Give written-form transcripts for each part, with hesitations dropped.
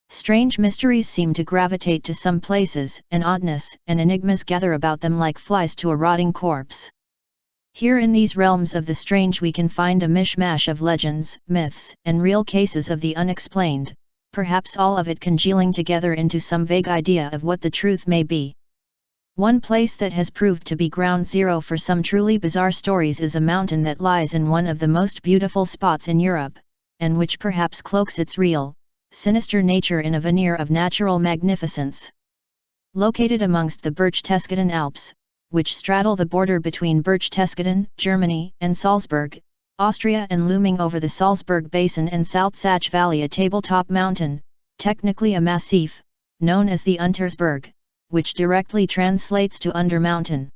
Strange mysteries seem to gravitate to some places, and oddness and enigmas gather about them like flies to a rotting corpse. Here in these realms of the strange we can find a mish-mash of legends, myths, and real cases of the unexplained, perhaps all of it congealing together into some vague idea of what the truth may be. One place that has proved to be ground zero for some truly bizarre stories is a mountain that lies in one of the most beautiful spots in Europe, and which perhaps cloaks its real, sinister nature in a veneer of natural magnificence. Located amongst the Berchtesgaden Alps, which straddle the border between Berchtesgaden, Germany, and Salzburg, Austria, and looming over the Salzburg Basin and Salzach Valley, a tabletop mountain, technically a massif, known as the Untersberg, which directly translates to under mountain.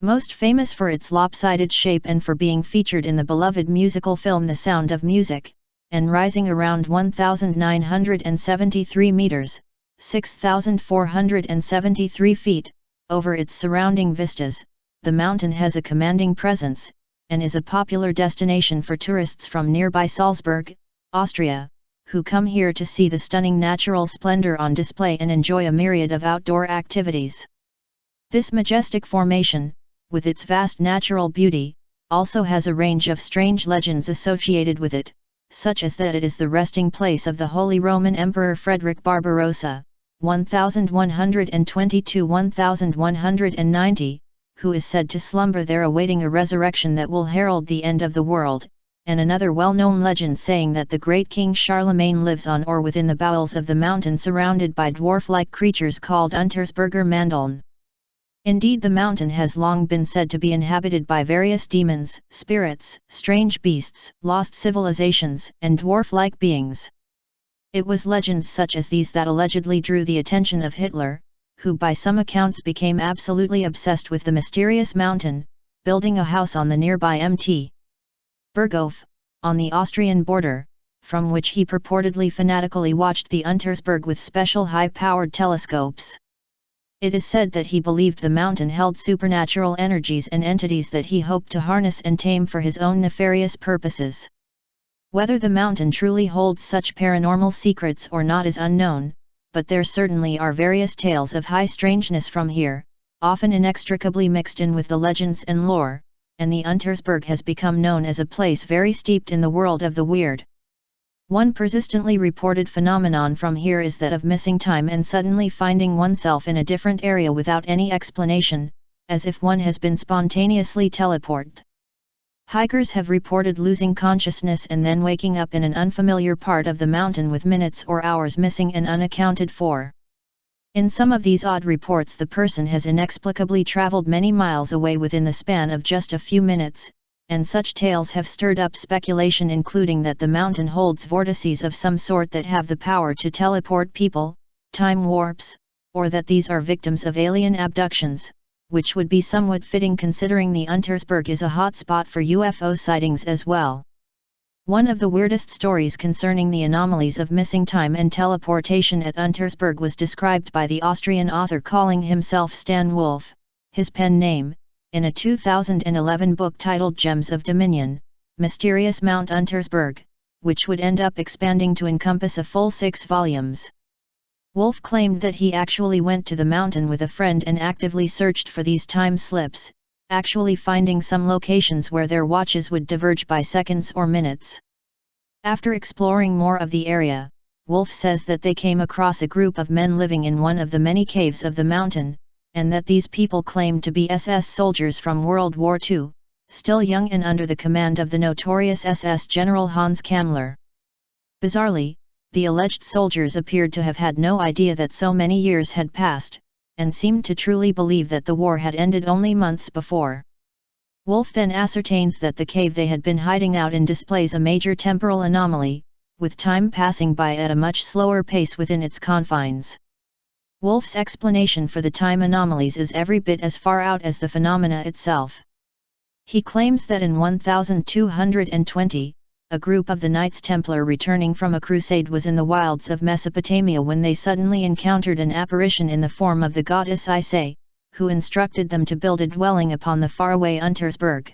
Most famous for its lopsided shape and for being featured in the beloved musical film The Sound of Music, and rising around 1,973 meters, 6,473 feet, over its surrounding vistas, the mountain has a commanding presence, and is a popular destination for tourists from nearby Salzburg, Austria, who come here to see the stunning natural splendor on display and enjoy a myriad of outdoor activities. This majestic formation, with its vast natural beauty, also has a range of strange legends associated with it, such as that it is the resting place of the Holy Roman Emperor Frederick Barbarossa, 1122–1190, who is said to slumber there awaiting a resurrection that will herald the end of the world, and another well-known legend saying that the great King Charlemagne lives on or within the bowels of the mountain surrounded by dwarf-like creatures called Untersberger Mandeln. Indeed, the mountain has long been said to be inhabited by various demons, spirits, strange beasts, lost civilizations, and dwarf-like beings. It was legends such as these that allegedly drew the attention of Hitler, who by some accounts became absolutely obsessed with the mysterious mountain, building a house on the nearby Mt. Berghof, on the Austrian border, from which he purportedly fanatically watched the Untersberg with special high-powered telescopes. It is said that he believed the mountain held supernatural energies and entities that he hoped to harness and tame for his own nefarious purposes. Whether the mountain truly holds such paranormal secrets or not is unknown, but there certainly are various tales of high strangeness from here, often inextricably mixed in with the legends and lore, and the Untersberg has become known as a place very steeped in the world of the weird. One persistently reported phenomenon from here is that of missing time and suddenly finding oneself in a different area without any explanation, as if one has been spontaneously teleported. Hikers have reported losing consciousness and then waking up in an unfamiliar part of the mountain with minutes or hours missing and unaccounted for. In some of these odd reports, the person has inexplicably traveled many miles away within the span of just a few minutes, and such tales have stirred up speculation, including that the mountain holds vortices of some sort that have the power to teleport people, time warps, or that these are victims of alien abductions, which would be somewhat fitting considering the Untersberg is a hot spot for UFO sightings as well. One of the weirdest stories concerning the anomalies of missing time and teleportation at Untersberg was described by the Austrian author calling himself Stan Wolf, his pen name, in a 2011 book titled Gems of Dominion, Mysterious Mount Untersberg, which would end up expanding to encompass a full 6 volumes. Wolf claimed that he actually went to the mountain with a friend and actively searched for these time slips, actually finding some locations where their watches would diverge by seconds or minutes. After exploring more of the area, Wolf says that they came across a group of men living in one of the many caves of the mountain, and that these people claimed to be SS soldiers from World War II, still young and under the command of the notorious SS General Hans Kammler. Bizarrely, the alleged soldiers appeared to have had no idea that so many years had passed, and seemed to truly believe that the war had ended only months before. Wolf then ascertains that the cave they had been hiding out in displays a major temporal anomaly, with time passing by at a much slower pace within its confines. Wolf's explanation for the time anomalies is every bit as far out as the phenomena itself. He claims that in 1220, a group of the Knights Templar returning from a crusade was in the wilds of Mesopotamia when they suddenly encountered an apparition in the form of the goddess Ise, who instructed them to build a dwelling upon the faraway Untersberg.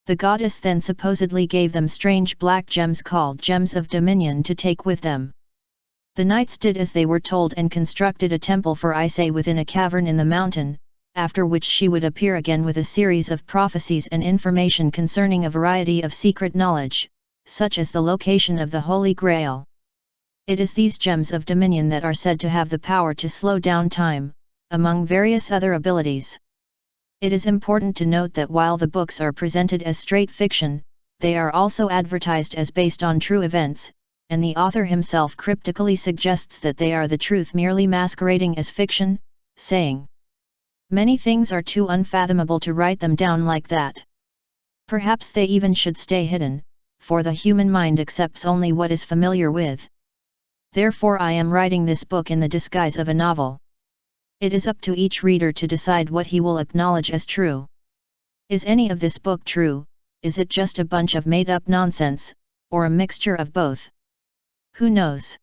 The goddess then supposedly gave them strange black gems called Gems of Dominion to take with them. The knights did as they were told and constructed a temple for Ise within a cavern in the mountain, after which she would appear again with a series of prophecies and information concerning a variety of secret knowledge, such as the location of the Holy Grail. It is these gems of dominion that are said to have the power to slow down time, among various other abilities. It is important to note that while the books are presented as straight fiction, they are also advertised as based on true events, and the author himself cryptically suggests that they are the truth merely masquerading as fiction, saying, "Many things are too unfathomable to write them down like that. Perhaps they even should stay hidden, for the human mind accepts only what is familiar with. Therefore I am writing this book in the disguise of a novel. It is up to each reader to decide what he will acknowledge as true. Is any of this book true? Is it just a bunch of made-up nonsense, or a mixture of both? Who knows?"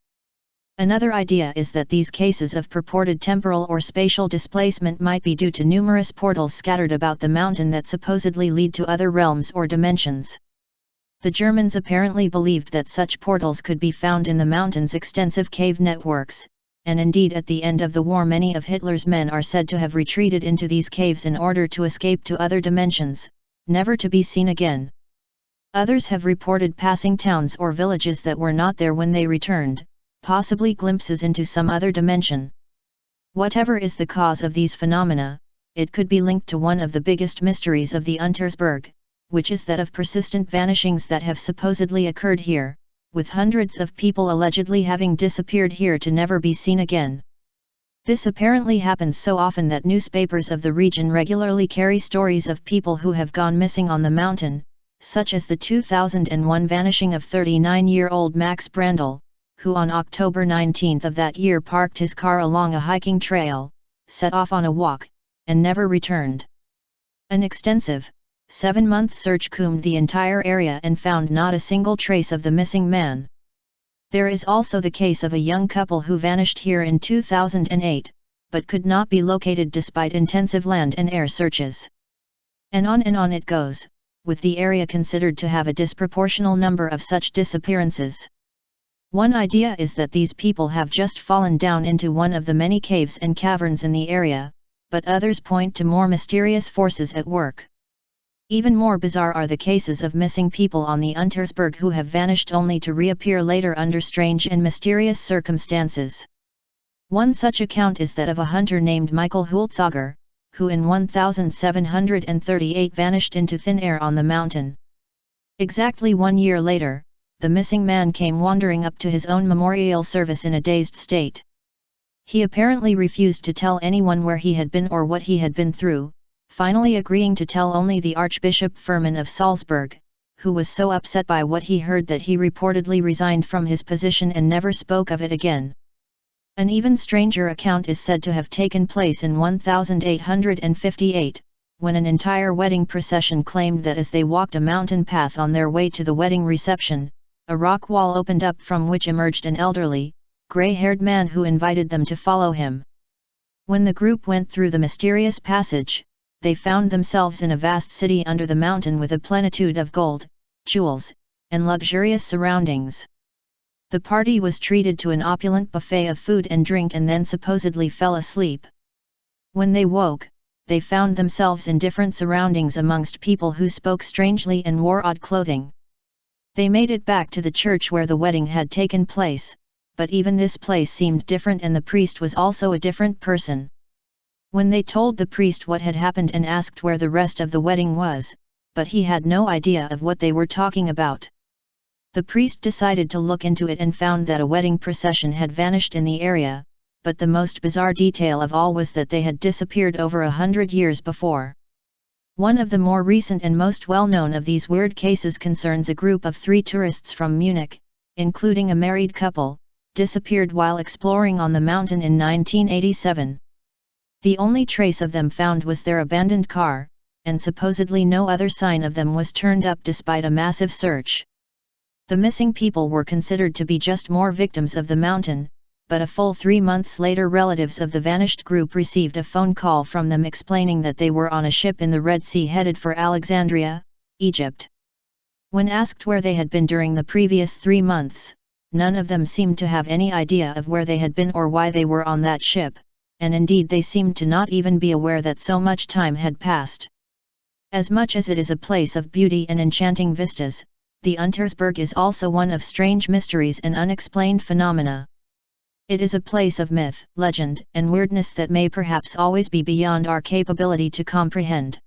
Another idea is that these cases of purported temporal or spatial displacement might be due to numerous portals scattered about the mountain that supposedly lead to other realms or dimensions. The Germans apparently believed that such portals could be found in the mountain's extensive cave networks, and indeed at the end of the war many of Hitler's men are said to have retreated into these caves in order to escape to other dimensions, never to be seen again. Others have reported passing towns or villages that were not there when they returned, possibly glimpses into some other dimension. Whatever is the cause of these phenomena, it could be linked to one of the biggest mysteries of the Untersberg, which is that of persistent vanishings that have supposedly occurred here, with hundreds of people allegedly having disappeared here to never be seen again. This apparently happens so often that newspapers of the region regularly carry stories of people who have gone missing on the mountain, such as the 2001 vanishing of 39-year-old Max Brandl, who on October 19 of that year parked his car along a hiking trail, set off on a walk, and never returned. An extensive, 7-month search combed the entire area and found not a single trace of the missing man. There is also the case of a young couple who vanished here in 2008, but could not be located despite intensive land and air searches. And on it goes, with the area considered to have a disproportional number of such disappearances. One idea is that these people have just fallen down into one of the many caves and caverns in the area, but others point to more mysterious forces at work. Even more bizarre are the cases of missing people on the Untersberg who have vanished only to reappear later under strange and mysterious circumstances. One such account is that of a hunter named Michael Hultzager, who in 1738 vanished into thin air on the mountain. Exactly 1 year later, the missing man came wandering up to his own memorial service in a dazed state. He apparently refused to tell anyone where he had been or what he had been through, finally agreeing to tell only the Archbishop Furman of Salzburg, who was so upset by what he heard that he reportedly resigned from his position and never spoke of it again. An even stranger account is said to have taken place in 1858, when an entire wedding procession claimed that as they walked a mountain path on their way to the wedding reception, a rock wall opened up from which emerged an elderly, gray-haired man who invited them to follow him. When the group went through the mysterious passage, they found themselves in a vast city under the mountain with a plenitude of gold, jewels, and luxurious surroundings. The party was treated to an opulent buffet of food and drink and then supposedly fell asleep. When they woke, they found themselves in different surroundings amongst people who spoke strangely and wore odd clothing. They made it back to the church where the wedding had taken place, but even this place seemed different and the priest was also a different person. When they told the priest what had happened and asked where the rest of the wedding was, but he had no idea of what they were talking about. The priest decided to look into it and found that a wedding procession had vanished in the area, but the most bizarre detail of all was that they had disappeared over 100 years before. One of the more recent and most well-known of these weird cases concerns a group of 3 tourists from Munich, including a married couple, disappeared while exploring on the mountain in 1987. The only trace of them found was their abandoned car, and supposedly no other sign of them was turned up despite a massive search. The missing people were considered to be just more victims of the mountain, but a full 3 months later relatives of the vanished group received a phone call from them explaining that they were on a ship in the Red Sea headed for Alexandria, Egypt. When asked where they had been during the previous 3 months, none of them seemed to have any idea of where they had been or why they were on that ship, and indeed they seemed to not even be aware that so much time had passed. As much as it is a place of beauty and enchanting vistas, the Untersberg is also one of strange mysteries and unexplained phenomena. It is a place of myth, legend, and weirdness that may perhaps always be beyond our capability to comprehend.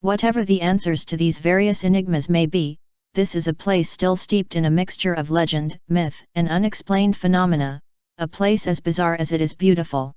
Whatever the answers to these various enigmas may be, this is a place still steeped in a mixture of legend, myth, and unexplained phenomena, a place as bizarre as it is beautiful.